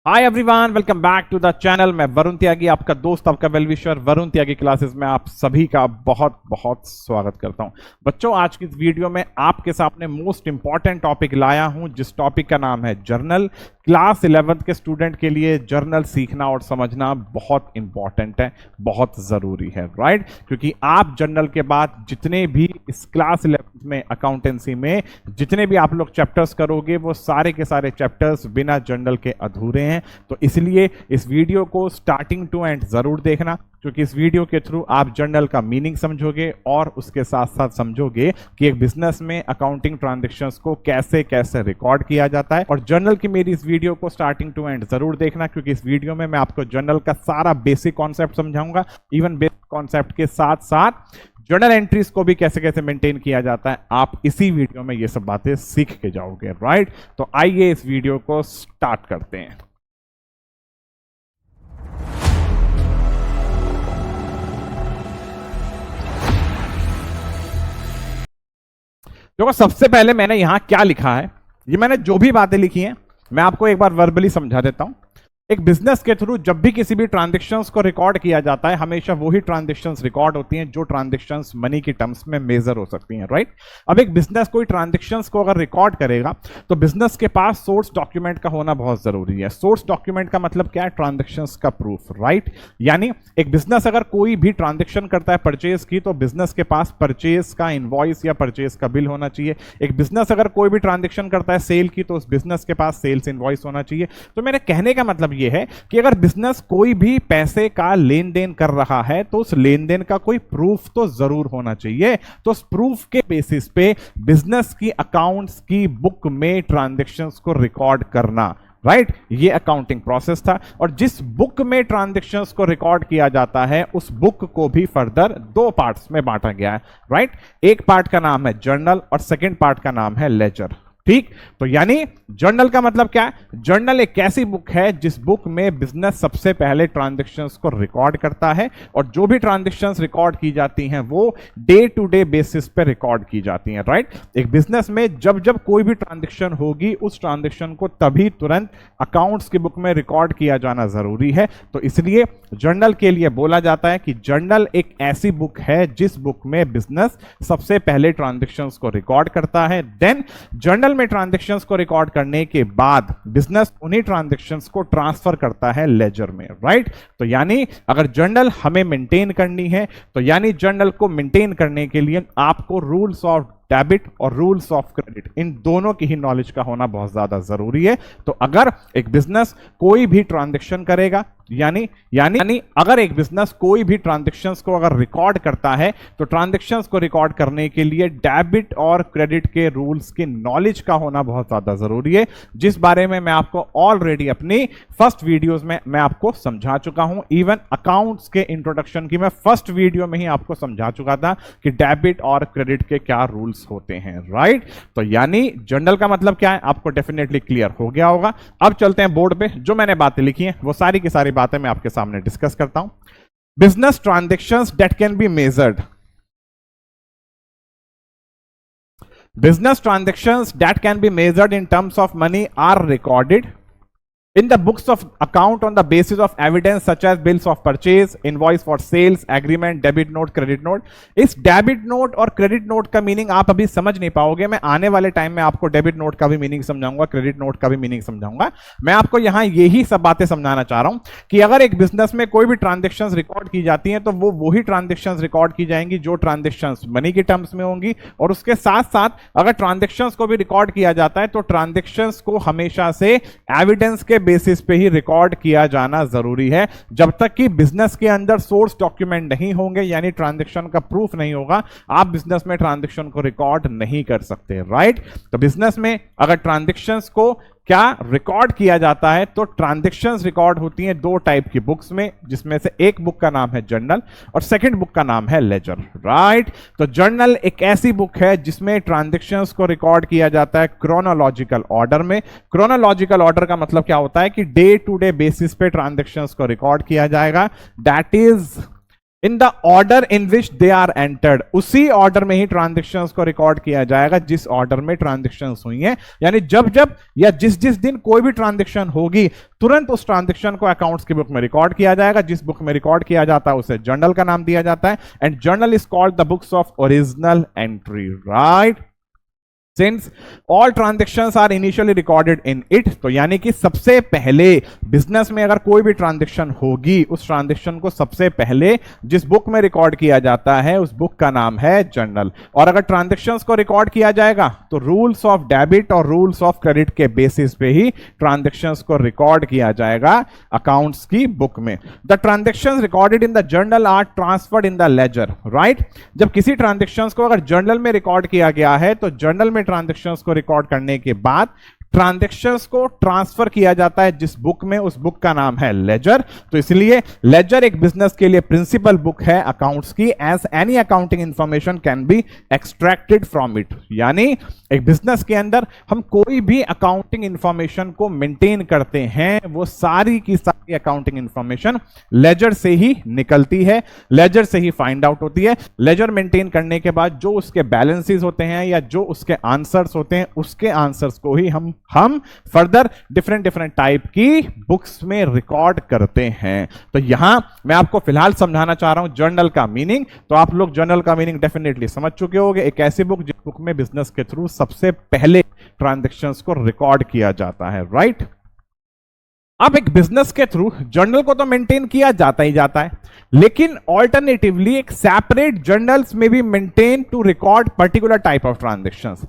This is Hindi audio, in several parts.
Hi everyone, welcome back to the channel. मैं वरुण त्यागी, आपका दोस्त, आपका well wisher. Varun Tyagi classes में आप सभी का बहुत बहुत स्वागत करता हूं। बच्चों, आज की इस वीडियो में आपके सामने मोस्ट इंपॉर्टेंट टॉपिक लाया हूं, जिस टॉपिक का नाम है जर्नल। क्लास 11th के स्टूडेंट के लिए जर्नल सीखना और समझना बहुत इंपॉर्टेंट है, बहुत जरूरी है, राइट? क्योंकि आप जर्नल के बाद जितने भी इस क्लास 11th में अकाउंटेंसी में जितने भी आप लोग चैप्टर्स करोगे, वो सारे के सारे चैप्टर्स बिना जर्नल के अधूरे हैं। तो इसलिए इस वीडियो को स्टार्टिंग टू एंड जरूर देखना, क्योंकि इस वीडियो के थ्रू आप जर्नल का मीनिंग समझोगे और उसके साथ साथ समझोगे कि एक बिजनेस में अकाउंटिंग ट्रांजैक्शंस को कैसे कैसे रिकॉर्ड किया जाता है। और जर्नल की मेरी इस वीडियो को स्टार्टिंग टू एंड जरूर देखना, क्योंकि इस वीडियो में मैं आपको जर्नल का सारा बेसिक कॉन्सेप्ट समझाऊंगा। इवन बेसिक कॉन्सेप्ट के साथ साथ जर्नल एंट्रीज को भी कैसे कैसे मेंटेन किया जाता है, आप इसी वीडियो में ये सब बातें सीख के जाओगे, राइट? तो आइए इस वीडियो को स्टार्ट करते हैं। देखो, सबसे पहले मैंने यहां क्या लिखा है, ये मैंने जो भी बातें लिखी हैं मैं आपको एक बार वर्बली समझा देता हूं। एक बिजनेस के थ्रू जब भी किसी भी ट्रांजैक्शंस को रिकॉर्ड किया जाता है, हमेशा वही ट्रांजैक्शंस रिकॉर्ड होती हैं जो ट्रांजैक्शंस मनी की टर्म्स में मेजर हो सकती हैं, राइट? अब एक बिजनेस कोई ट्रांजैक्शंस को अगर रिकॉर्ड करेगा तो बिजनेस के पास सोर्स डॉक्यूमेंट का होना बहुत जरूरी है। सोर्स डॉक्यूमेंट का मतलब क्या है? ट्रांजैक्शंस का प्रूफ, राइट? यानी एक बिजनेस अगर कोई भी ट्रांजैक्शन करता है परचेज की, तो बिजनेस के पास परचेज का इनवॉइस या परचेज का बिल होना चाहिए। एक बिजनेस अगर कोई भी ट्रांजैक्शन करता है सेल की, तो उस बिजनेस के पास सेल्स इनवॉइस होना चाहिए। तो मेरे कहने का मतलब यह है कि अगर बिजनेस कोई भी पैसे का लेन देन कर रहा है तो उस लेन देन का कोई प्रूफ तो जरूर होना चाहिए। तो उस प्रूफ के बेसिस पे बिजनेस की अकाउंट्स की बुक में ट्रांजैक्शंस को रिकॉर्ड करना, राइट? ये अकाउंटिंग प्रोसेस था। और जिस बुक में ट्रांजैक्शंस को रिकॉर्ड किया जाता है, उस बुक को भी फर्दर दो पार्ट्स में बांटा गया है, राइट? एक पार्ट का नाम है जर्नल और सेकंड पार्ट का नाम है लेजर, ठीक? तो यानी जर्नल का मतलब क्या है? जर्नल एक ऐसी बुक है जिस बुक में बिजनेस सबसे पहले ट्रांजैक्शंस को रिकॉर्ड करता है, और जो भी ट्रांजैक्शंस रिकॉर्ड की जाती हैं वो डे टू डे बेसिस पे रिकॉर्ड की जाती हैं, राइट? एक बिजनेस में जब जब कोई भी ट्रांजैक्शन होगी, उस ट्रांजैक्शन को तभी तुरंत अकाउंट्स की बुक में रिकॉर्ड किया जाना जरूरी है। तो इसलिए जर्नल के लिए बोला जाता है कि जर्नल एक ऐसी बुक है जिस बुक में बिजनेस सबसे पहले ट्रांजैक्शंस को रिकॉर्ड करता है। देन जर्नल में ट्रांजैक्शंस को रिकॉर्ड करने के बाद बिजनेस उन्हीं ट्रांजैक्शंस को ट्रांसफर करता है लेजर में, राइट? तो यानी अगर जर्नल हमें मेंटेन करनी है, तो यानी जर्नल को मेंटेन करने के लिए आपको रूल्स ऑफ डेबिट और रूल्स ऑफ क्रेडिट, इन दोनों की ही नॉलेज का होना बहुत ज्यादा जरूरी है। तो अगर एक बिजनेस कोई भी ट्रांजैक्शन करेगा, यानी यानी अगर एक बिजनेस कोई भी ट्रांजैक्शंस को अगर रिकॉर्ड करता है, तो ट्रांजैक्शंस को रिकॉर्ड करने के लिए डेबिट और क्रेडिट के रूल्स की नॉलेज का होना बहुत ज्यादा जरूरी है, जिस बारे में मैं आपको ऑलरेडी अपनी फर्स्ट वीडियोस में मैं आपको समझा चुका हूं। इवन अकाउंट्स के इंट्रोडक्शन की मैं फर्स्ट वीडियो में ही आपको समझा चुका था कि डेबिट और क्रेडिट के क्या रूल्स होते हैं, राइट? तो यानी जर्नल का मतलब क्या है, आपको डेफिनेटली क्लियर हो गया होगा। अब चलते हैं बोर्ड पे। जो मैंने बातें लिखी हैं वो सारी की सारी बातें मैं आपके सामने डिस्कस करता हूं। Business transactions that can be measured, business transactions that can be measured in terms of money are recorded in the books of account on the basis of evidence such as bills of purchase, invoice for sales, agreement, debit note, credit note। इस डेबिट नोट और क्रेडिट नोट का मीनिंग आप अभी समझ नहीं पाओगे। मैं आने वाले टाइम में आपको डेबिट नोट का भी मीनिंग समझाऊंगा, क्रेडिट नोट का भी मीनिंग समझाऊंगा। मैं आपको यहां यही सब बातें समझाना चाह रहा हूं कि अगर एक बिजनेस में कोई भी ट्रांजैक्शंस रिकॉर्ड की जाती हैं, तो वो वही ट्रांजैक्शंस रिकॉर्ड की जाएंगी जो ट्रांजैक्शंस मनी की टर्म्स में होंगी। और उसके साथ साथ अगर ट्रांजैक्शंस को भी रिकॉर्ड किया जाता है, तो ट्रांजैक्शंस को हमेशा से एविडेंस के बेसिस पे ही रिकॉर्ड किया जाना जरूरी है। जब तक कि बिजनेस के अंदर सोर्स डॉक्यूमेंट नहीं होंगे, यानी ट्रांजैक्शन का प्रूफ नहीं होगा, आप बिजनेस में ट्रांजैक्शन को रिकॉर्ड नहीं कर सकते, राइट? तो बिजनेस में अगर ट्रांजैक्शंस को क्या रिकॉर्ड किया जाता है, तो ट्रांजैक्शंस रिकॉर्ड होती हैं दो टाइप की बुक्स में, जिसमें से एक बुक का नाम है जर्नल और सेकंड बुक का नाम है लेजर, राइट? तो जर्नल एक ऐसी बुक है जिसमें ट्रांजैक्शंस को रिकॉर्ड किया जाता है क्रोनोलॉजिकल ऑर्डर में। क्रोनोलॉजिकल ऑर्डर का मतलब क्या होता है कि डे टू डे बेसिस पे ट्रांजैक्शंस को रिकॉर्ड किया जाएगा। That is in the order in which they are entered, उसी ऑर्डर में ही ट्रांजेक्शंस को रिकॉर्ड किया जाएगा जिस ऑर्डर में ट्रांजेक्शंस हुई हैं। यानी जब जब या जिस जिस दिन कोई भी ट्रांजेक्शन होगी तुरंत उस ट्रांजेक्शन को अकाउंट्स की बुक में रिकॉर्ड किया जाएगा। जिस बुक में रिकॉर्ड किया जाता है उसे जर्नल का नाम दिया जाता है, and journal is called the books of original entry, right. Since all transactions are initially recorded in it, तो यानी कि सबसे पहले बिजनेस में अगर कोई भी ट्रांजेक्शन होगी उस ट्रांजेक्शन को सबसे पहले जिस बुक में रिकॉर्ड किया जाता है उस बुक का नाम है जर्नल। और अगर ट्रांजेक्शंस को रिकॉर्ड किया जाएगा तो रूल्स ऑफ डेबिट और रूल्स ऑफ क्रेडिट के बेसिस पे ही ट्रांजेक्शंस को रिकॉर्ड किया जाएगा अकाउंट्स की बुक में। The transactions recorded in the journal are transferred in the ledger, right. जब किसी ट्रांजेक्शंस को अगर जर्नल में रिकॉर्ड किया गया है तो जर्नल में ट्रांजैक्शंस को रिकॉर्ड करने के बाद ट्रांजैक्शंस को ट्रांसफर किया जाता है जिस बुक में, उस बुक का नाम है लेजर। तो इसलिए लेजर एक बिजनेस के लिए प्रिंसिपल बुक है अकाउंट्स की, as any accounting information can be extracted from it. यानी एक बिजनेस के अंदर हम कोई भी अकाउंटिंग इंफॉर्मेशन को मेंटेन करते हैं वो सारी की सारी अकाउंटिंग इंफॉर्मेशन लेजर से ही निकलती है, लेजर से ही फाइंड आउट होती है। लेजर मेंटेन करने के बाद जो उसके बैलेंसेस होते हैं या जो उसके आंसर्स होते हैं उसके आंसर्स को ही हम फर्दर डिफरेंट टाइप की बुक्स में रिकॉर्ड करते हैं। तो यहां मैं आपको फिलहाल समझाना चाह रहा हूं जर्नल का मीनिंग। तो आप लोग जर्नल का मीनिंग डेफिनेटली समझ चुके होंगे, एक ऐसी बुक जिस बुक में बिजनेस के थ्रू सबसे पहले ट्रांजैक्शंस को रिकॉर्ड किया जाता है, राइट। अब एक बिजनेस के थ्रू जर्नल को तो मेंटेन किया जाता ही जाता है, लेकिन ऑल्टरनेटिवली एक सेपरेट जर्नल्स में भी maintain to record particular type of transactions.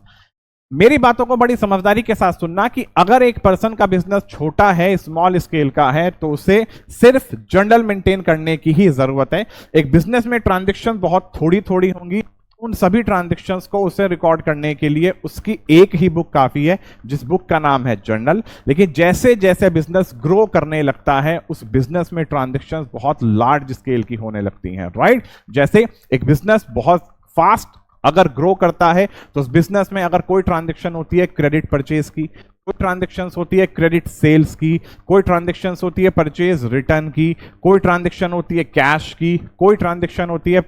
मेरी बातों को बड़ी समझदारी के साथ सुनना कि अगर एक पर्सन का बिजनेस छोटा है, स्मॉल स्केल का है, तो उसे सिर्फ जर्नल मेंटेन करने की ही जरूरत है। एक बिजनेस में ट्रांजैक्शन बहुत थोड़ी थोड़ी होंगी, उन सभी ट्रांजैक्शंस को उसे रिकॉर्ड करने के लिए उसकी एक ही बुक काफी है जिस बुक का नाम है जर्नल। लेकिन जैसे जैसे बिजनेस ग्रो करने लगता है उस बिजनेस में ट्रांजैक्शंस बहुत लार्ज स्केल की होने लगती हैं, राइट। जैसे एक बिजनेस बहुत फास्ट अगर ग्रो करता है तो उस बिजनेस में अगर कोई ट्रांजैक्शन होती है क्रेडिट परचेज की, कोई ट्रांजैक्शंस होती है क्रेडिट सेल्स की, कोई ट्रांजैक्शंस होती है परचेज रिटर्न की, कोई ट्रांजैक्शन होती है कैश की, कोई ट्रांजैक्शन होती है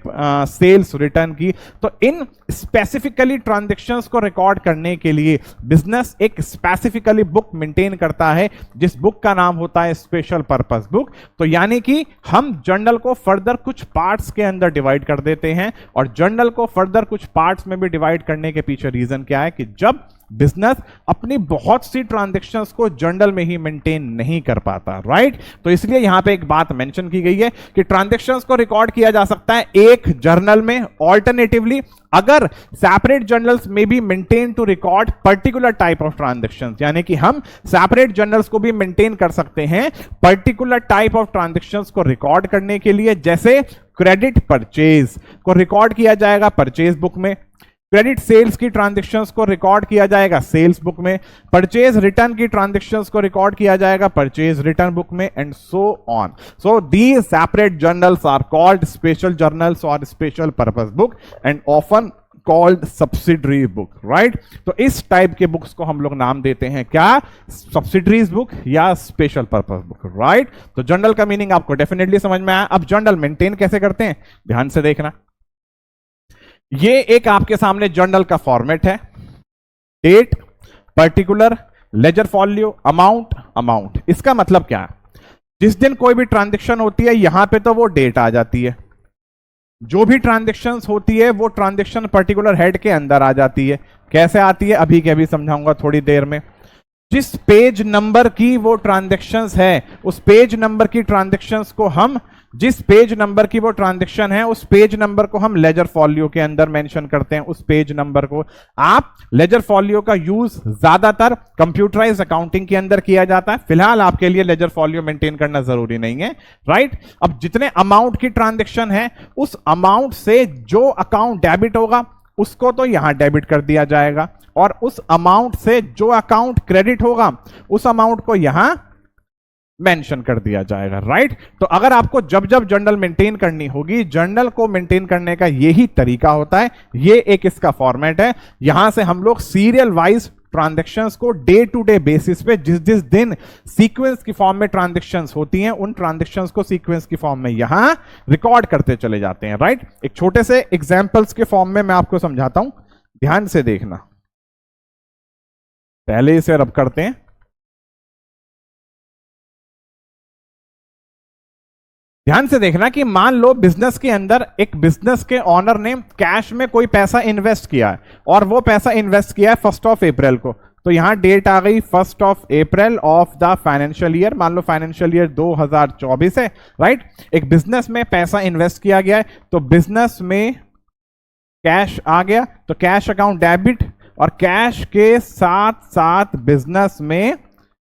सेल्स रिटर्न की। तो इन स्पेसिफिकली ट्रांजैक्शंस को रिकॉर्ड करने के लिए बिजनेस एक स्पेसिफिकली बुक मेंटेन करता है जिस बुक का नाम होता है स्पेशल पर्पस बुक। तो यानी कि हम जर्नल को फर्दर कुछ पार्ट्स के अंदर डिवाइड कर देते हैं, और जर्नल को फर्दर कुछ पार्ट्स में भी डिवाइड करने के पीछे रीजन क्या है कि जब बिजनेस अपनी बहुत सी ट्रांजैक्शंस को जर्नल में ही मेंटेन नहीं कर पाता, राइट। तो इसलिए यहां पे एक बात मेंशन की गई है कि ट्रांजैक्शंस को रिकॉर्ड किया जा सकता है एक जर्नल में, ऑल्टरनेटिवली अगर सेपरेट जर्नल्स में भी maintain to record particular type of transactions, यानी कि हम सेपरेट जर्नल्स को भी मेंटेन कर सकते हैं पर्टिकुलर टाइप ऑफ ट्रांजैक्शंस को रिकॉर्ड करने के लिए। जैसे क्रेडिट परचेज को रिकॉर्ड किया जाएगा परचेज बुक में, क्रेडिट सेल्स की ट्रांजैक्शंस को रिकॉर्ड किया जाएगा सेल्स बुक में, परचेज रिटर्न की ट्रांजैक्शंस को रिकॉर्ड किया जाएगा परचेज रिटर्न बुक में, and so on. So these separate journals are called special journals और special purpose book and often called subsidiary book, right. तो इस टाइप के बुक्स को हम लोग नाम देते हैं क्या, सब्सिडरीज बुक या स्पेशल पर्पस बुक, राइट। तो जर्नल का मीनिंग आपको डेफिनेटली समझ में आया। अब जर्नल मेंटेन कैसे करते हैं ध्यान से देखना। ये एक आपके सामने जर्नल का फॉर्मेट है, date, particular, ledger folio, amount. इसका मतलब क्या है, जिस दिन कोई भी ट्रांजैक्शन होती है यहां पे तो वो डेट आ जाती है, जो भी ट्रांजैक्शंस होती है वो ट्रांजैक्शन पर्टिकुलर हेड के अंदर आ जाती है। कैसे आती है अभी के अभी समझाऊंगा थोड़ी देर में। जिस पेज नंबर की वो ट्रांजैक्शंस है उस पेज नंबर की ट्रांजैक्शंस को हम, जिस पेज नंबर की वो ट्रांजैक्शन है उस पेज नंबर को हम लेजर फॉलियो के अंदर मेंशन करते हैं। उस पेज नंबर को आप लेजर फॉलियो का यूज ज्यादातर कंप्यूटराइज्ड अकाउंटिंग के अंदर किया जाता है। फिलहाल आपके लिए लेजर फॉलियो मेंटेन करना जरूरी नहीं है, राइट। अब जितने अमाउंट की ट्रांजैक्शन है उस अमाउंट से जो अकाउंट डेबिट होगा उसको तो यहां डेबिट कर दिया जाएगा, और उस अमाउंट से जो अकाउंट क्रेडिट होगा उस अमाउंट को यहां मेंशन कर दिया जाएगा, राइट। तो अगर आपको जब जब जर्नल मेंटेन करनी होगी, जर्नल को मेंटेन करने का यही तरीका होता है, ये एक इसका फॉर्मेट है। यहां से हम लोग सीरियल वाइज ट्रांजैक्शंस को डे टू डे बेसिस पे जिस जिस दिन सीक्वेंस की फॉर्म में ट्रांजैक्शंस होती हैं उन ट्रांजैक्शंस को सीक्वेंस की फॉर्म में यहां रिकॉर्ड करते चले जाते हैं, राइट। एक छोटे से एग्जांपल्स के फॉर्म में मैं आपको समझाता हूं, ध्यान से देखना। पहले इसे रब करते हैं। ध्यान से देखना कि मान लो बिजनेस के अंदर एक बिजनेस के ऑनर ने कैश में कोई पैसा इन्वेस्ट किया है और वो पैसा इन्वेस्ट किया है 1 अप्रैल को। तो यहां डेट आ गई 1 अप्रैल ऑफ द फाइनेंशियल ईयर, मान लो फाइनेंशियल ईयर 2024 है, राइट। एक बिजनेस में पैसा इन्वेस्ट किया गया है तो बिजनेस में कैश आ गया, तो कैश अकाउंट डेबिट, और कैश के साथ साथ बिजनेस में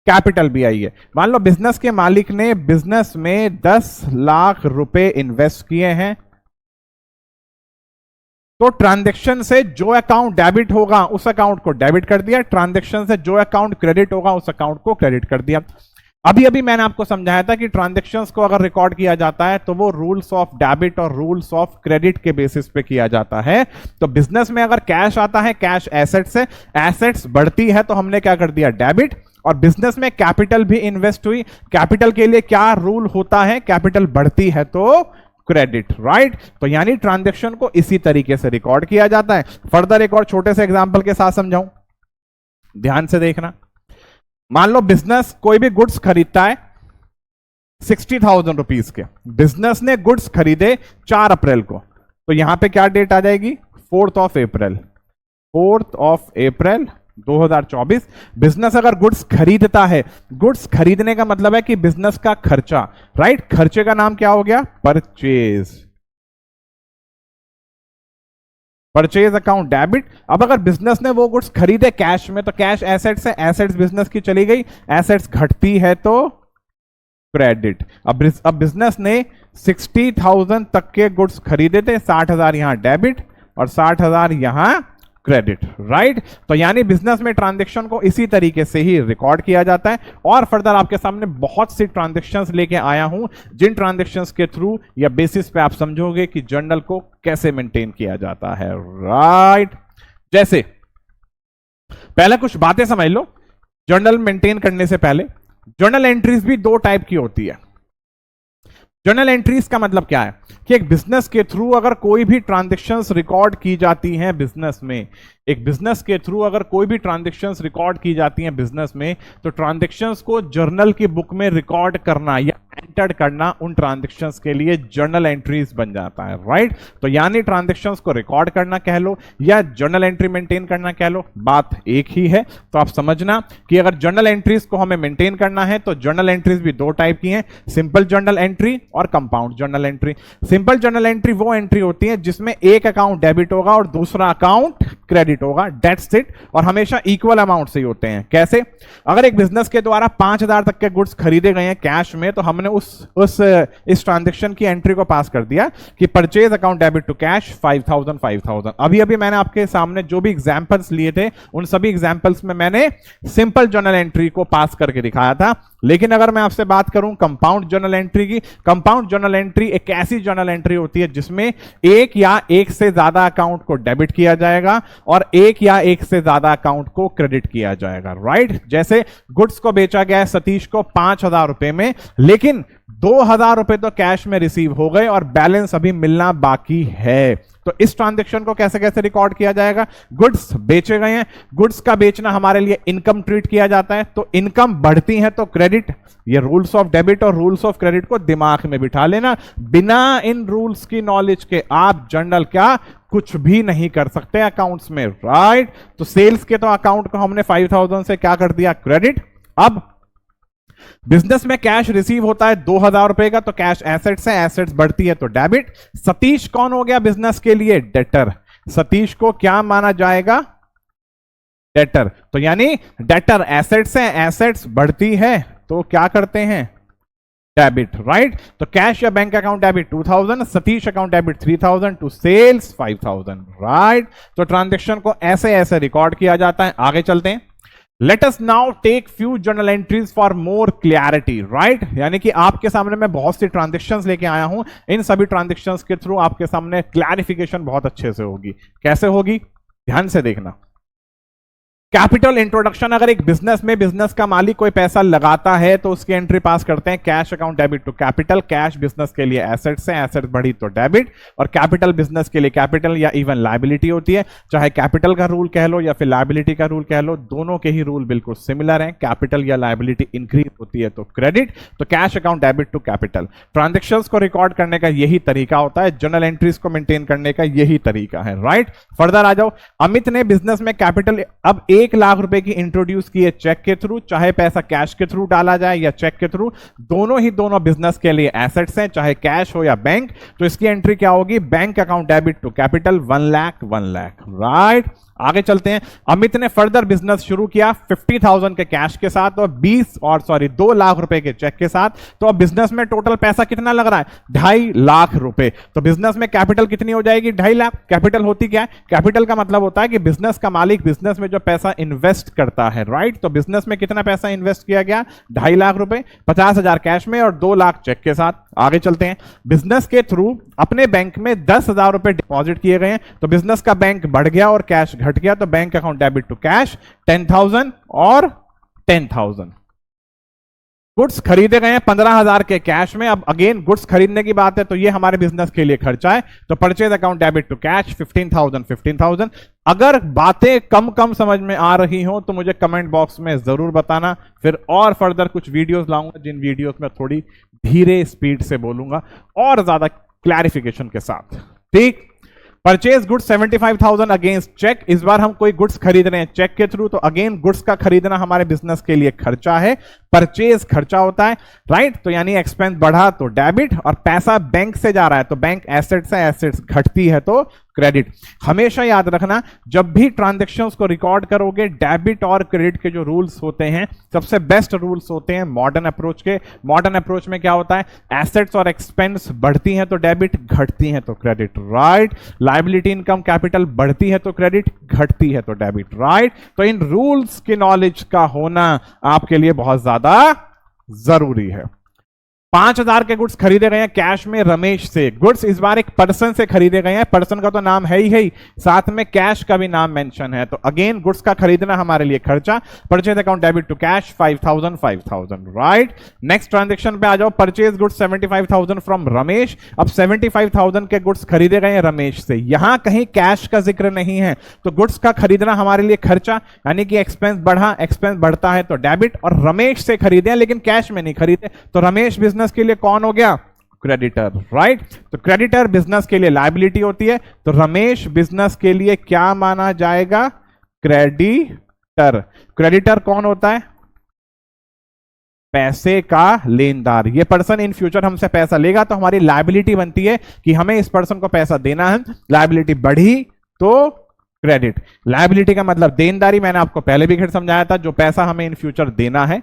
कैपिटल भी आई है। मान लो बिजनेस के मालिक ने बिजनेस में 10 लाख रुपए इन्वेस्ट किए हैं, तो ट्रांजैक्शन से जो अकाउंट डेबिट होगा उस अकाउंट को डेबिट कर दिया, ट्रांजैक्शन से जो अकाउंट क्रेडिट होगा उस अकाउंट को क्रेडिट कर दिया। अभी अभी मैंने आपको समझाया था कि ट्रांजैक्शंस को अगर रिकॉर्ड किया जाता है तो वो रूल्स ऑफ डेबिट और रूल्स ऑफ क्रेडिट के बेसिस पे किया जाता है। तो बिजनेस में अगर कैश आता है, कैश एसेट्स है, एसेट्स बढ़ती है तो हमने क्या कर दिया, डेबिट। और बिजनेस में कैपिटल भी इन्वेस्ट हुई, कैपिटल के लिए क्या रूल होता है, कैपिटल बढ़ती है तो क्रेडिट, राइट। तो यानी ट्रांजैक्शन को इसी तरीके से रिकॉर्ड किया जाता है। फर्दर एक और छोटे से एग्जांपल के साथ समझाऊं, ध्यान से देखना। मान लो बिजनेस कोई भी गुड्स खरीदता है 60,000 रुपीज के, बिजनेस ने गुड्स खरीदे 4 अप्रैल को, तो यहां पे क्या डेट आ जाएगी, 4 अप्रैल, 4 अप्रैल 2024। बिजनेस अगर गुड्स खरीदता है, गुड्स खरीदने का मतलब है कि बिजनेस का खर्चा, राइट, खर्चे का नाम क्या हो गया, परचेज, परचेज अकाउंट डेबिट। अब अगर बिजनेस ने वो गुड्स खरीदे कैश में तो कैश एसेट्स है, एसेट्स बिजनेस की चली गई, एसेट्स घटती है तो क्रेडिट। अब बिजनेस ने 60,000 तक के गुड्स खरीदे थे, 60,000 यहां डेबिट और 60,000 यहां क्रेडिट, राइट। तो यानी बिजनेस में ट्रांजैक्शन को इसी तरीके से ही रिकॉर्ड किया जाता है। और फर्दर आपके सामने बहुत सी ट्रांजैक्शंस लेके आया हूं जिन ट्रांजैक्शंस के थ्रू या बेसिस पे आप समझोगे कि जर्नल को कैसे मेंटेन किया जाता है, राइट। जैसे पहले कुछ बातें समझ लो। जर्नल मेंटेन करने से पहले जर्नल एंट्रीज भी 2 टाइप की होती है। जर्नल एंट्रीज का मतलब क्या है कि एक बिजनेस के थ्रू अगर कोई भी ट्रांजैक्शंस रिकॉर्ड की जाती हैं बिजनेस में, एक बिजनेस के थ्रू अगर कोई भी ट्रांजैक्शंस रिकॉर्ड की जाती हैं बिजनेस में, तो ट्रांजैक्शंस को जर्नल की बुक में रिकॉर्ड करना या एंटर करना उन ट्रांजैक्शंस के लिए जर्नल एंट्रीज बन जाता है, राइट। तो यानी ट्रांजैक्शंस को रिकॉर्ड करना कह लो या जर्नल एंट्री मेंटेन करना कह लो, बात एक ही है। तो आप समझना कि अगर जर्नल एंट्रीज को हमें मेंटेन करना है तो जर्नल एंट्रीज भी 2 टाइप की हैं, सिंपल जर्नल एंट्री और compound journal entry. Simple journal entry वो एंट्री होती है जिसमें एक अकाउंट डेबिट होगा और दूसरा अकाउंट क्रेडिट होगा, दैट्स इट। और हमेशा इक्वल अमाउंट से ही होते हैं। कैसे, अगर एक बिजनेस के द्वारा 5,000 तक के गुड्स खरीदे गए हैं कैश में, तो हमने इस ट्रांजैक्शन की एंट्री को पास कर दिया कि purchase account debit to cash 5,000। अभी अभी मैंने आपके सामने जो भी एग्जांपल्स लिए थे उन सभी एग्जांपल्स में मैंने सिंपल जर्नल एंट्री को पास करके दिखाया था। लेकिन अगर मैं आपसे बात करूं कंपाउंड जर्नल एंट्री की, कंपाउंड जर्नल एंट्री एक ऐसी जर्नल एंट्री होती है जिसमें एक या एक से ज्यादा अकाउंट को डेबिट किया जाएगा और एक या एक से ज्यादा अकाउंट को क्रेडिट किया जाएगा, राइट। जैसे गुड्स को बेचा गया है सतीश को 5,000 रुपए में, लेकिन 2,000 रुपए तो कैश में रिसीव हो गए और बैलेंस अभी मिलना बाकी है। तो इस ट्रांजैक्शन को कैसे कैसे रिकॉर्ड किया जाएगा, गुड्स बेचे गए हैं, गुड्स का बेचना हमारे लिए इनकम ट्रीट किया जाता है, तो इनकम बढ़ती है तो क्रेडिट। ये रूल्स ऑफ डेबिट और रूल्स ऑफ क्रेडिट को दिमाग में बिठा लेना। बिना इन रूल्स की नॉलेज के आप जर्नल क्या कुछ भी नहीं कर सकते अकाउंट्स में, राइट। तो सेल्स के तो अकाउंट को हमने 5,000 से क्या कर दिया, क्रेडिट। अब बिजनेस में कैश रिसीव होता है 2,000 रुपए का, तो कैश एसेट्स है, एसेट्स बढ़ती है तो डेबिट। सतीश कौन हो गया बिजनेस के लिए, डेटर। सतीश को क्या माना जाएगा, डेटर। तो यानी डेटर एसेट्स है, एसेट्स बढ़ती है तो क्या करते हैं, डेबिट, राइट। तो कैश या bank account debit 2,000, Satish account debit 3,000 to sales 5,000, right. तो ट्रांजैक्शन को ऐसे ऐसे रिकॉर्ड किया जाता है। आगे चलते हैं। Let us now take few journal entries for more clarity, right? यानी कि आपके सामने मैं बहुत सी ट्रांजैक्शंस लेके आया हूं, इन सभी ट्रांजैक्शंस के थ्रू आपके सामने क्लैरिफिकेशन बहुत अच्छे से होगी। कैसे होगी, ध्यान से देखना। कैपिटल इंट्रोडक्शन, अगर एक बिजनेस में बिजनेस का मालिक कोई पैसा लगाता है तो उसकी एंट्री पास करते हैं cash account debit to capital. Cash business के लिए एसेट्स है, एसेट्स बढ़ी तो डेबिट, और कैपिटल बिजनेस के लिए कैपिटल या इवन लायबिलिटी होती है। चाहे कैपिटल का रूल कह लो या फिर लायबिलिटी का रूल कह लो, दोनों के ही रूल बिल्कुल सिमिलर हैं। कैपिटल या लायबिलिटी इंक्रीज होती है तो क्रेडिट, तो cash account debit to capital. Transactions को रिकॉर्ड करने का यही तरीका होता है, जर्नल एंट्रीज को मेंटेन करने का यही तरीका है, राइट। फर्दर आ जाओ, अमित ने बिजनेस में कैपिटल अब 1 लाख रुपए की इंट्रोड्यूस की है चेक के थ्रू, चाहे पैसा कैश के थ्रू डाला जाए या चेक के थ्रू, दोनों बिजनेस के लिए एसेट्स हैं, चाहे कैश हो या बैंक। तो इसकी एंट्री क्या होगी, bank account debit to capital 1 lakh, right. आगे चलते हैं, अमित ने फर्दर बिजनेस शुरू किया 50,000 के कैश के साथ और 2 लाख रुपए के चेक के साथ। तो अब बिजनेस में टोटल पैसा कितना लग रहा है, 2.5 लाख रुपए। तो बिजनेस में कैपिटल कितनी हो जाएगी, 2.5 लाख। कैपिटल होती क्या है, कैपिटल का मतलब होता है कि बिजनेस का मालिक बिजनेस में जो पैसा इन्वेस्ट करता है, राइट। तो बिजनेस में कितना पैसा इन्वेस्ट किया गया, 2.5 लाख रुपए, 50,000 कैश में और 2 लाख चेक के साथ। आगे चलते हैं, बिजनेस के थ्रू अपने बैंक में 10,000 रुपए डिपॉजिट किए गए हैं। तो बिजनेस का बैंक बढ़ गया और कैश घट गया, तो bank account debit to cash 10,000 और 10,000। गुड्स खरीदे गए हैं 15,000 के कैश में। अब अगेन गुड्स खरीदने की बात है तो ये हमारे बिजनेस के लिए खर्चा है, तो purchase account debit to cash 15,000। अगर बातें कम समझ में आ रही हो तो मुझे कमेंट बॉक्स में जरूर बताना, फिर और फर्दर कुछ वीडियोस लाऊंगा जिन वीडियोस में थोड़ी धीरे स्पीड से बोलूंगा और ज्यादा क्लैरिफिकेशन के साथ, ठीक। Purchase goods 75,000 against cheque. इस बार हम कोई गुड्स खरीद रहे हैं चेक के थ्रू, तो अगेन गुड्स का खरीदना हमारे बिजनेस के लिए खर्चा है, परचेज खर्चा होता है, राइट। तो यानी एक्सपेंस बढ़ा तो डेबिट, और पैसा बैंक से जा रहा है तो बैंक एसेट्स है, एसेट्स घटती है तो क्रेडिट। हमेशा याद रखना, जब भी ट्रांजैक्शंस को रिकॉर्ड करोगे, डेबिट और क्रेडिट के जो रूल्स होते हैं, सबसे बेस्ट रूल्स होते हैं मॉडर्न अप्रोच के। मॉडर्न अप्रोच में क्या होता है, एसेट्स और एक्सपेंस बढ़ती हैं तो डेबिट, घटती हैं तो credit, right. Liability income capital बढ़ती है तो क्रेडिट, घटती है तो डेबिट, राइट। तो इन रूल्स की नॉलेज का होना आपके लिए बहुत ज्यादा जरूरी है। 5,000 के गुड्स खरीदे गए हैं कैश में रमेश से। गुड्स इस बार एक पर्सन से खरीदे गए हैं, पर्सन का तो नाम है ही, साथ में कैश का भी नाम मेंशन है, तो अगेन गुड्स का खरीदना हमारे लिए खर्चा। Purchase account debit to cash 5,000, right. Next transaction पे आ जाओ, परचेज गुड्स 75,000 फ्रॉम रमेश। अब 75,000 के गुड्स खरीदे गए हैं रमेश से, यहां कहीं कैश का जिक्र नहीं है, तो गुड्स का खरीदना हमारे लिए खर्चा, यानी कि एक्सपेंस बढ़ा, एक्सपेंस बढ़ता है तो डेबिट, और रमेश से खरीदे लेकिन कैश में नहीं खरीदे, तो रमेश बिजनेस के लिए कौन हो गया, क्रेडिटर, राइट। तो क्रेडिटर बिजनेस के लिए लायबिलिटी होती है, तो रमेश बिजनेस के लिए क्या माना जाएगा, क्रेडिटर। क्रेडिटर कौन होता है, पैसे का लेनदार। ये पर्सन इन फ्यूचर हमसे पैसा लेगा तो हमारी लायबिलिटी बनती है कि हमें इस पर्सन को पैसा देना है। लायबिलिटी बढ़ी तो क्रेडिट। लायबिलिटी का मतलब देनदारी, मैंने आपको पहले भी समझाया था, जो पैसा हमें इन फ्यूचर देना है,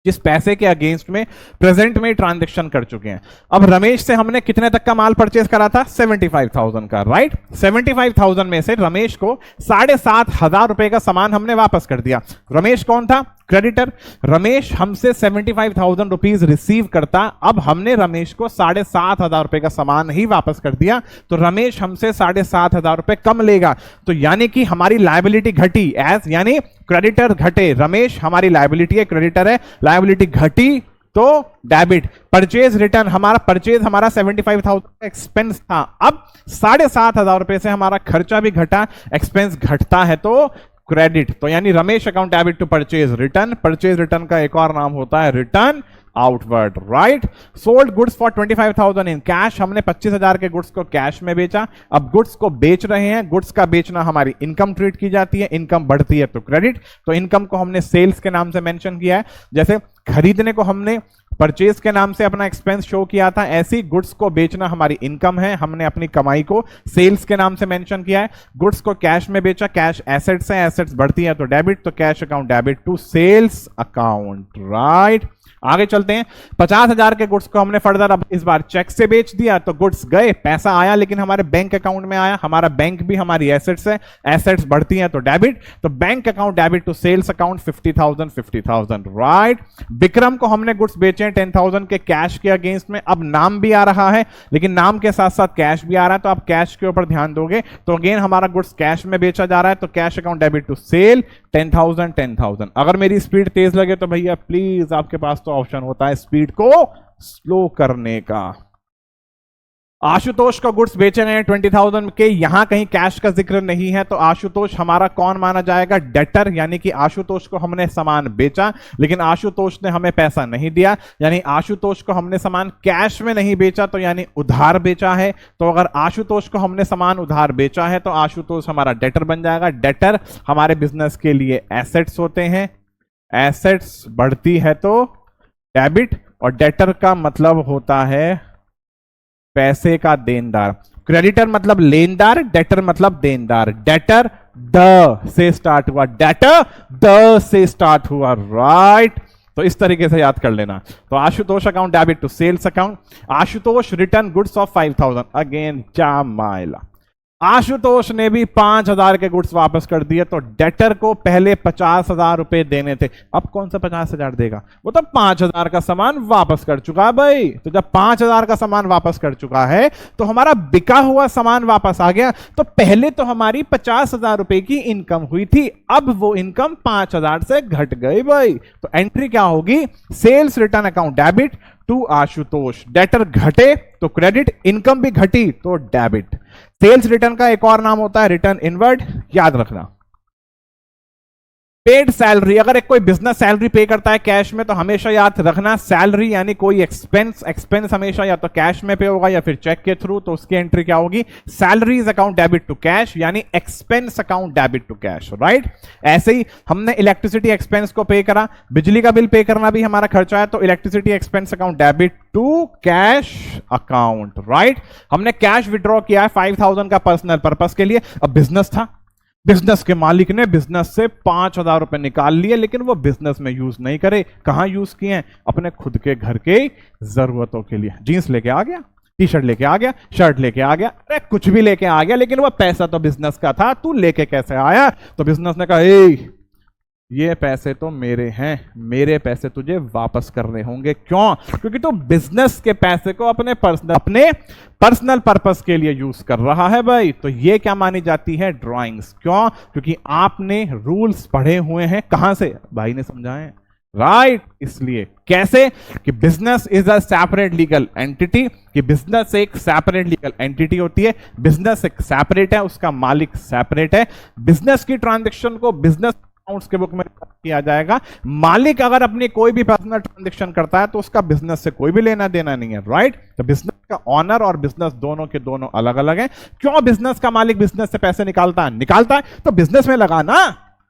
जिस पैसे के अगेंस्ट में प्रेजेंट में ट्रांजैक्शन कर चुके हैं। अब रमेश से हमने कितने तक का माल परचेज करा था, 75,000 का, राइट। 75,000 में से रमेश को 7,500 रुपए का सामान हमने वापस कर दिया। रमेश कौन था, क्रेडिटर। रमेश हमसे 75,000 रुपीज रिसीव करता, अब हमने रमेश को 7,500 रुपए का सामान ही वापस कर दिया, तो रमेश हमसे 7,500 रुपए कम लेगा, तो यानी कि हमारी लायबिलिटी घटी, एज यानी क्रेडिटर घटे, रमेश हमारी लायबिलिटी है, क्रेडिटर है, लायबिलिटी घटी तो डेबिट। परचेज रिटर्न, हमारा परचेज हमारा 75,000 का एक्सपेंस था, अब 7,500 रुपए से हमारा खर्चा भी घटा, एक्सपेंस घटता है तो क्रेडिट। तो यानी Ramesh account debit to purchase return. Purchase return का एक और नाम होता है return outward, right. Sold goods for 25,000 in cash. हमने 25,000 के गुड्स को कैश में बेचा, अब गुड्स को बेच रहे हैं, गुड्स का बेचना हमारी इनकम ट्रीट की जाती है, इनकम बढ़ती है तो क्रेडिट। तो इनकम को हमने सेल्स के नाम से मेंशन किया है, जैसे खरीदने को हमने परचेज के नाम से अपना एक्सपेंस शो किया था, ऐसी गुड्स को बेचना हमारी इनकम है, हमने अपनी कमाई को सेल्स के नाम से मेंशन किया है। गुड्स को कैश में बेचा, कैश एसेट्स है, एसेट्स बढ़ती है तो डेबिट, तो cash account debit to sales account, right. आगे चलते हैं। 50,000 के गुड्स को हमने फर्दर अब इस बार चेक से बेच दिया, तो गुड्स गए, पैसा आया लेकिन हमारे बैंक अकाउंट में आया। हमारा बैंक भी हमारी एसेट्स है, एसेट्स बढ़ती हैं तो डेबिट, तो bank account debit to sales account 50,000 right. Vikram को हमने गुड्स बेचे हैं 10,000 के कैश के अगेंस्ट में, अब नाम भी आ रहा है लेकिन नाम के साथ साथ कैश भी आ रहा है, तो आप कैश के ऊपर ध्यान दोगे तो अगेन हमारा गुड्स कैश में बेचा जा रहा है, तो cash account debit to sale 10,000। अगर मेरी स्पीड तेज लगे तो भैया प्लीज आपके पास तो ऑप्शन होता है स्पीड को स्लो करने का। आशुतोष को गुड्स बेचे गए 20,000 के, यहां कहीं कैश का जिक्र नहीं है, तो आशुतोष हमारा कौन माना जाएगा? डेटर, यानी कि आशुतोष को हमने सामान बेचा लेकिन आशुतोष ने हमें पैसा नहीं दिया, यानी आशुतोष को हमने सामान कैश में नहीं बेचा तो यानी उधार बेचा है। तो अगर आशुतोष को हमने सामान उधार बेचा है तो आशुतोष हमारा डेटर बन जाएगा। डेटर हमारे बिजनेस के लिए एसेट्स होते हैं, एसेट्स बढ़ती है तो डेबिट, और डेटर का मतलब होता है पैसे का देनदार। क्रेडिटर मतलब लेनदार, डेटर मतलब देनदार। डेटर द से स्टार्ट हुआ, डेटर द से स्टार्ट हुआ राइट। तो इस तरीके से याद कर लेना। तो Ashutosh account debit to sales account. Ashutosh return goods of 5,000, again चामाइला। आशुतोष ने भी 5,000 के गुड्स वापस कर दिए, तो डेटर को पहले 50,000 रुपए देने थे, अब कौन सा 50,000 देगा? वो तो 5,000 का सामान वापस कर चुका है भाई। तो जब 5,000 का सामान वापस कर चुका है तो हमारा बिका हुआ सामान वापस आ गया, तो पहले तो हमारी 50,000 रुपए की इनकम हुई थी, अब वो इनकम 5,000 से घट गई भाई। तो एंट्री क्या होगी? Sales return account debit to Ashutosh. Debtor घटे तो क्रेडिट, इनकम भी घटी तो डेबिट। सेल्स रिटर्न का एक और नाम होता है रिटर्न इनवर्ड, याद रखना। पेड सैलरी, अगर एक कोई बिजनेस सैलरी पे करता है कैश में तो हमेशा याद रखना सैलरी यानी कोई एक्सपेंस हमेशा या तो कैश में पे होगा या फिर चेक के थ्रू, तो उसकी एंट्री क्या होगी? Salaries account debit to cash, यानी expense account debit to cash right. ऐसे ही हमने इलेक्ट्रिसिटी एक्सपेंस को पे करा, बिजली का बिल पे करना भी हमारा खर्चा है, तो electricity expense account debit to cash account right. हमने कैश विड्रॉ किया है 5,000 का पर्सनल पर्पस के लिए, अब बिजनेस था, बिजनेस के मालिक ने बिजनेस से 5,000 रुपए निकाल लिए लेकिन वो बिजनेस में यूज नहीं करे। कहां यूज किए हैं? अपने खुद के घर के जरूरतों के लिए। जींस लेके आ गया, टी शर्ट लेके आ गया, शर्ट लेके आ गया, अरे कुछ भी लेके आ गया, लेकिन वो पैसा तो बिजनेस का था, तू लेके कैसे आया? तो बिजनेस ने कहा ए ये पैसे तो मेरे हैं, मेरे पैसे तुझे वापस करने होंगे। क्यों? क्योंकि तो बिजनेस के पैसे को अपने पर्सनल पर्पस के लिए यूज कर रहा है भाई। तो ये क्या मानी जाती है? ड्राइंग्स। क्यों? क्योंकि आपने रूल्स पढ़े हुए हैं, कहां से? भाई ने समझाए राइट। इसलिए कैसे कि business is a separate legal entity, कि बिजनेस एक सेपरेट लीगल एंटिटी होती है, बिजनेस एक सेपरेट है, उसका मालिक सेपरेट है। बिजनेस की ट्रांजैक्शन को बिजनेस अकाउंट्स के बुक में किया जाएगा। मालिक अगर अपनी कोई भी पर्सनल ट्रांजैक्शन करता है तो उसका बिजनेस से कोई भी लेना देना नहीं है राइट। तो बिजनेस का ऑनर और बिजनेस दोनों के दोनों अलग अलग हैं। क्यों बिजनेस का मालिक बिजनेस से पैसे निकालता है तो बिजनेस में लगाना,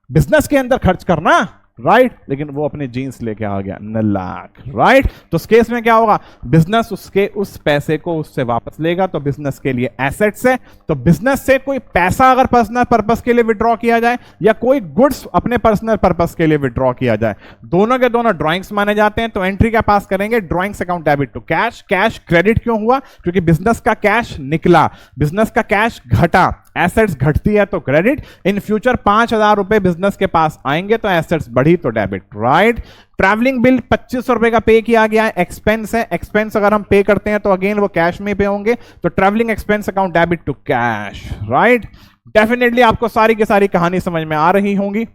बिजनेस के अंदर खर्च करना राइट। लेकिन वो अपने जीन्स लेके आ गया नलाक राइट। तो उस केस में क्या होगा? बिजनेस उसके उस पैसे को उससे वापस लेगा, तो बिजनेस के लिए एसेट्स है। तो बिजनेस से कोई पैसा अगर पर्सनल पर्पस के लिए विड्रॉ किया जाए या कोई गुड्स अपने पर्सनल पर्पस के लिए विड्रॉ किया जाए, दोनों के दोनों ड्रॉइंग्स माने जाते हैं। तो एंट्री क्या पास करेंगे? Drawings account debit to cash. Cash credit क्यों हुआ? क्योंकि बिजनेस का कैश निकला, बिजनेस का कैश घटा, एसेट्स घटती है तो क्रेडिट। इन फ्यूचर 5,000 रुपए बिजनेस के पास आएंगे तो एसेट्स बढ़ी तो डेबिट राइट। ट्रैवलिंग बिल 2500 रुपए का पे किया गया है, एक्सपेंस है। एक्सपेंस अगर हम पे करते हैं तो अगेन वो कैश में पे होंगे, तो travelling expense account debit to cash right. Definitely आपको सारी की सारी कहानी समझ में आ रही होंगी।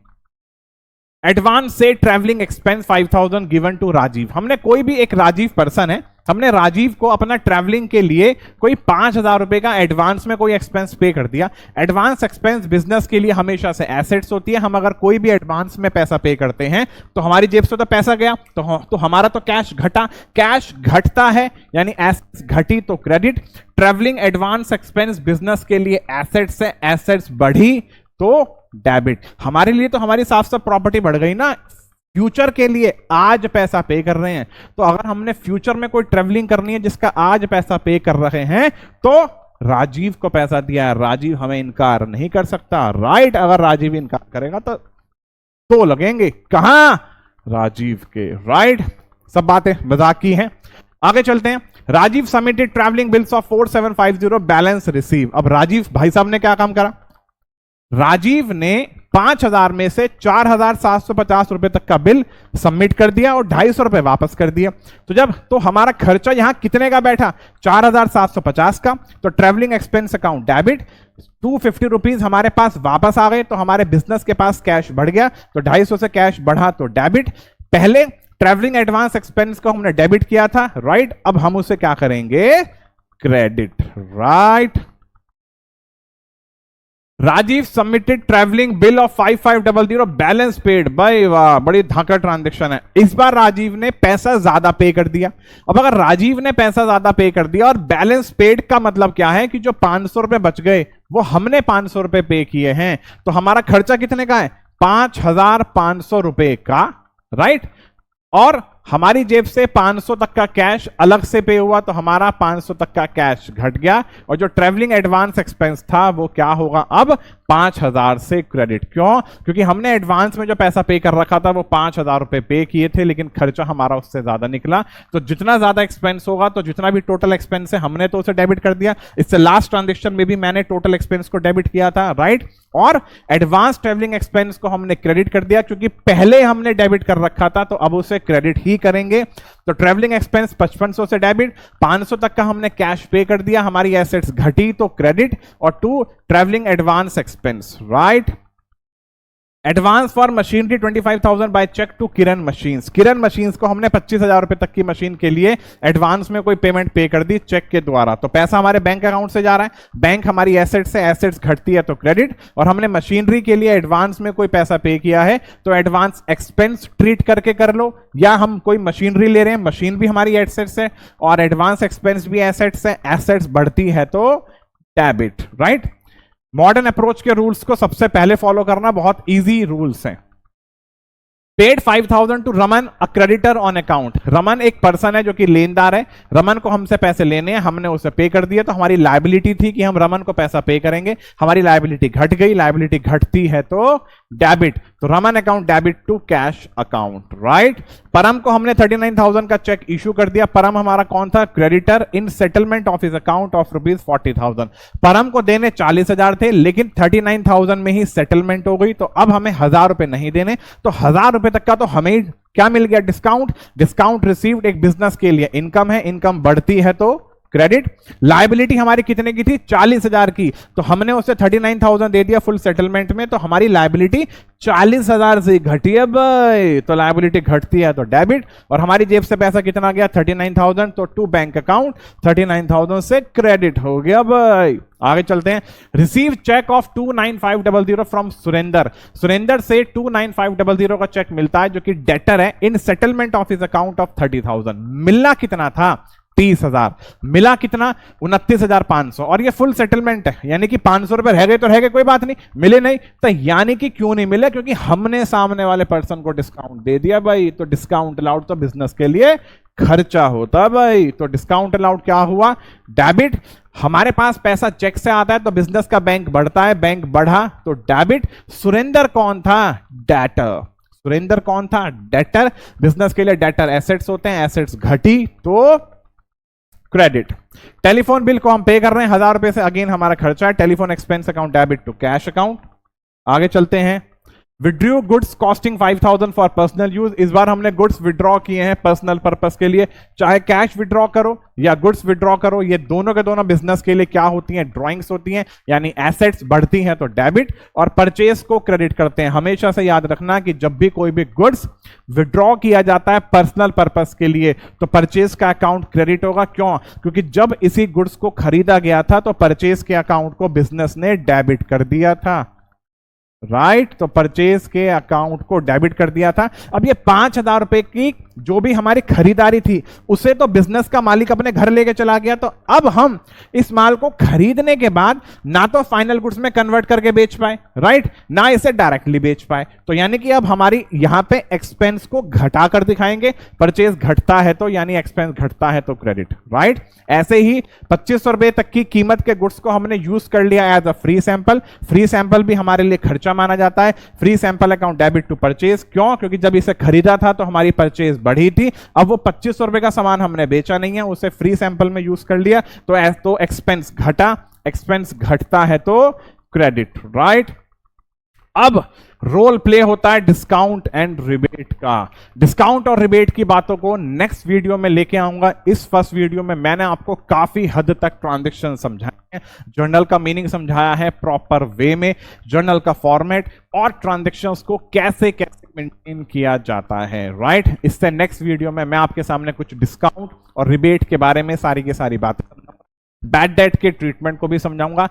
एडवांस से travelling expense 5,000 given to Rajiv. हमने कोई भी एक राजीव पर्सन है, हमने राजीव को अपना ट्रैवलिंग के लिए कोई 5,000 रुपए का एडवांस में कोई एक्सपेंस पे कर दिया। एडवांस एक्सपेंस बिजनेस के लिए हमेशा से एसेट्स होती है। हम अगर कोई भी एडवांस में पैसा पे करते हैं तो हमारी जेब से तो पैसा गया, तो हमारा तो कैश घटा, कैश घटता है यानी एसेट्स घटी तो credit. Travelling advance expense business के लिए एसेट्स है, एसेट्स बढ़ी तो डेबिट। हमारे लिए तो हमारी साफ साफ प्रॉपर्टी बढ़ गई ना, फ्यूचर के लिए आज पैसा पे कर रहे हैं। तो अगर हमने फ्यूचर में कोई ट्रेवलिंग करनी है जिसका आज पैसा पे कर रहे हैं तो राजीव को पैसा दिया है, राजीव हमें इनकार नहीं कर सकता राइट। अगर राजीव इनकार करेगा तो लगेंगे कहां? राजीव के राइट। सब बातें मजाक की हैं। आगे चलते हैं। Rajiv submitted travelling bills of 4750 balance receive. अब राजीव भाई साहब ने क्या काम करा, राजीव ने 5000 में से 4750 रुपए तक का बिल सबमिट कर दिया और 250 रुपए वापस कर दिया। तो हमारा खर्चा यहां कितने का बैठा, 4750 का। तो travelling expense account debit, 250 rupees हमारे पास वापस आ गए, तो हमारे बिजनेस के पास कैश बढ़ गया, तो 250 से कैश बढ़ा तो डेबिट। पहले ट्रैवलिंग एडवांस एक्सपेंस को हमने डेबिट किया था, राइट। अब हम उसे क्या करेंगे, credit, right. Rajiv submitted travelling bill of 5500 balance paid. भाई वाह, बड़ी धाकड़ ट्रांजैक्शन है। इस बार राजीव ने पैसा ज्यादा पे कर दिया। अब अगर राजीव ने पैसा ज्यादा पे कर दिया और बैलेंस पेड का मतलब क्या है कि जो 500 रुपए बच गए वो हमने 500 रुपए पे किए हैं, तो हमारा खर्चा कितने का है, 5500 रुपए का, राइट। और हमारी जेब से 500 तक का कैश अलग से पे हुआ, तो हमारा 500 तक का कैश घट गया, और जो ट्रैवलिंग एडवांस एक्सपेंस था वो क्या होगा, अब 5000 से क्रेडिट। क्यों, क्योंकि हमने एडवांस में जो पैसा पे कर रखा था वो 5000 रुपए पे किए थे, लेकिन खर्चा हमारा उससे ज्यादा निकला। तो जितना ज्यादा एक्सपेंस होगा, तो जितना भी टोटल एक्सपेंस है हमने तो उसे डेबिट कर दिया। इससे लास्ट ट्रांजेक्शन में भी मैंने टोटल एक्सपेंस को डेबिट किया था, राइट। और एडवांस ट्रैवलिंग एक्सपेंस को हमने क्रेडिट कर दिया, क्योंकि पहले हमने डेबिट कर रखा था, तो अब उसे क्रेडिट ही करेंगे। तो ट्रैवलिंग एक्सपेंस 5500 से डेबिट, 500 तक का हमने कैश पे कर दिया, हमारी एसेट्स घटी तो क्रेडिट, और 2 travelling advance expense, right. Advance for machinery 25,000 by cheque to Kiran machines. Kiran machines को हमने 25,000 रुपए तक की मशीन के लिए एडवांस में कोई पेमेंट पे कर दी चेक के द्वारा, तो पैसा हमारे बैंक अकाउंट से जा रहा है। बैंक हमारी एसेट्स है, एसेट्स घटती है तो क्रेडिट, और हमने मशीनरी के लिए एडवांस में कोई पैसा पे किया है तो एडवांस एक्सपेंस ट्रीट करके कर लो, या हम कोई मशीनरी ले रहे हैं, मशीन भी हमारी एसेट्स है और एडवांस एक्सपेंस भी एसेट्स है, एसेट्स बढ़ती है तो डेबिट, राइट। मॉडर्न अप्रोच के रूल्स को सबसे पहले फॉलो करना बहुत इजी रूल्स हैं। Paid 5000 to Raman, a creditor on account. Raman एक पर्सन है जो कि लेनदार है, रमन को हमसे पैसे लेने हैं, हमने उसे पे कर दिया, तो हमारी लायबिलिटी थी कि हम रमन को पैसा पे करेंगे, हमारी लायबिलिटी घट गई, लायबिलिटी घटती है तो डेबिट, तो Raman account debit to cash account, right. Param को हमने 39,000 का चेक इशू कर दिया। परम हमारा कौन था, creditor in settlement of his account of ₹40,000। परम को देने 40,000 थे, लेकिन 39,000 में ही सेटलमेंट हो गई, तो अब हमें 1000 रुपए नहीं देने, तो 1000 रुपए तक का तो हमें क्या मिल गया, डिस्काउंट। डिस्काउंट रिसीव्ड एक बिजनेस के लिए इनकम है, इनकम बढ़ती है तो क्रेडिट। लायबिलिटी हमारी कितने की थी, 40,000 की, तो हमने उसे 39,000 दे दिया फुल सेटलमेंट में, तो हमारी लायबिलिटी 40,000 से घटी है भाई, तो लायबिलिटी घटती है तो डेबिट, और हमारी जेब से पैसा कितना गया, 39,000, तो टू बैंक अकाउंट 39,000 से क्रेडिट हो गया भाई। आगे चलते हैं। Receive cheque of 29500 from Surender. Surender से 29500 का चेक मिलता है, जो कि डेटर है in settlement of his account of 30,000। मिलना कितना था, 30,000, मिला कितना, 29,500, और ये फुल सेटलमेंट है, यानी कि 500 रुपए रह गए तो रह गए, कोई बात नहीं, मिले नहीं तो यानी कि क्यों नहीं मिले, क्योंकि हमने सामने वाले पर्सन को डिस्काउंट दे दिया भाई, तो डिस्काउंट अलाउड तो बिजनेस के लिए खर्चा होता भाई, तो डिस्काउंट अलाउड क्या हुआ, डेबिट। हमारे पास पैसा चेक से आता है तो बिजनेस का बैंक बढ़ता है, बैंक बढ़ा तो डेबिट। सुरेंदर कौन था, डेटर। सुरेंदर कौन था, डेटर। बिजनेस के लिए डेटर एसेट्स होते हैं, एसेट्स घटी तो क्रेडिट। टेलीफोन बिल को हम पे कर रहे हैं 1000 रुपए से, अगेन हमारा खर्चा है, telephone expense account debit to cash account. आगे चलते हैं। Withdrew goods costing 5000 for personal use. इस बार हमने गुड्स विड्रॉ किए हैं पर्सनल पर्पस के लिए, चाहे कैश विड्रॉ करो या गुड्स विड्रॉ करो, ये दोनों के दोनों बिजनेस के लिए क्या होती हैं, ड्रॉइंग्स होती हैं, यानी एसेट्स बढ़ती हैं तो डेबिट, और परचेज को क्रेडिट करते हैं। हमेशा से याद रखना कि जब भी कोई भी गुड्स विड्रॉ किया जाता है पर्सनल पर्पस के लिए, तो परचेज का अकाउंट क्रेडिट होगा। क्यों, क्योंकि जब इसी गुड्स को खरीदा गया था तो परचेज के अकाउंट को बिजनेस ने डेबिट कर दिया था, राइट। तो परचेज के अकाउंट को डेबिट कर दिया था। अब ये 5,000 रुपए की जो भी हमारी खरीदारी थी उसे तो बिजनेस का मालिक अपने घर लेके चला गया, तो अब हम इस माल को खरीदने के बाद ना तो फाइनल गुड्स में कन्वर्ट करके बेच पाए, राइट, ना इसे डायरेक्टली बेच पाए, तो यानी कि अब हमारी यहां पे एक्सपेंस को घटा कर दिखाएंगे। परचेज घटता है तो यानी एक्सपेंस घटता है तो क्रेडिट, राइट। ऐसे ही 2500 रुपए तक की कीमत के गुड्स को हमने यूज कर लिया as a free sample. Free sample भी हमारे लिए खर्चा बेचा माना जाता है। Free sample account debit to purchase, क्यों? क्योंकि जब इसे खरीदा था तो हमारी परचेज बढ़ी थी, अब वो 2500 रुपए का सामान हमने बेचा नहीं है, उसे फ्री सैंपल में यूज कर लिया, तो एक्सपेंस घटा, एक्सपेंस घटता है तो क्रेडिट, राइट। अब रोल प्ले होता है डिस्काउंट एंड रिबेट का। डिस्काउंट और रिबेट की बातों को नेक्स्ट वीडियो में लेके आऊंगा। इस फर्स्ट वीडियो में मैंने आपको काफी हद तक ट्रांजैक्शन समझाए हैं, जर्नल का मीनिंग समझाया है प्रॉपर वे में, जर्नल का फॉर्मेट और ट्रांजैक्शंस को कैसे कैसे मेंटेन किया जाता है, राइट। इससे नेक्स्ट वीडियो में मैं आपके सामने कुछ डिस्काउंट और रिबेट के बारे में सारी की सारी बातें समझाऊंगा, बैड डेट के ट्रीटमेंट को भी समझाऊंगा।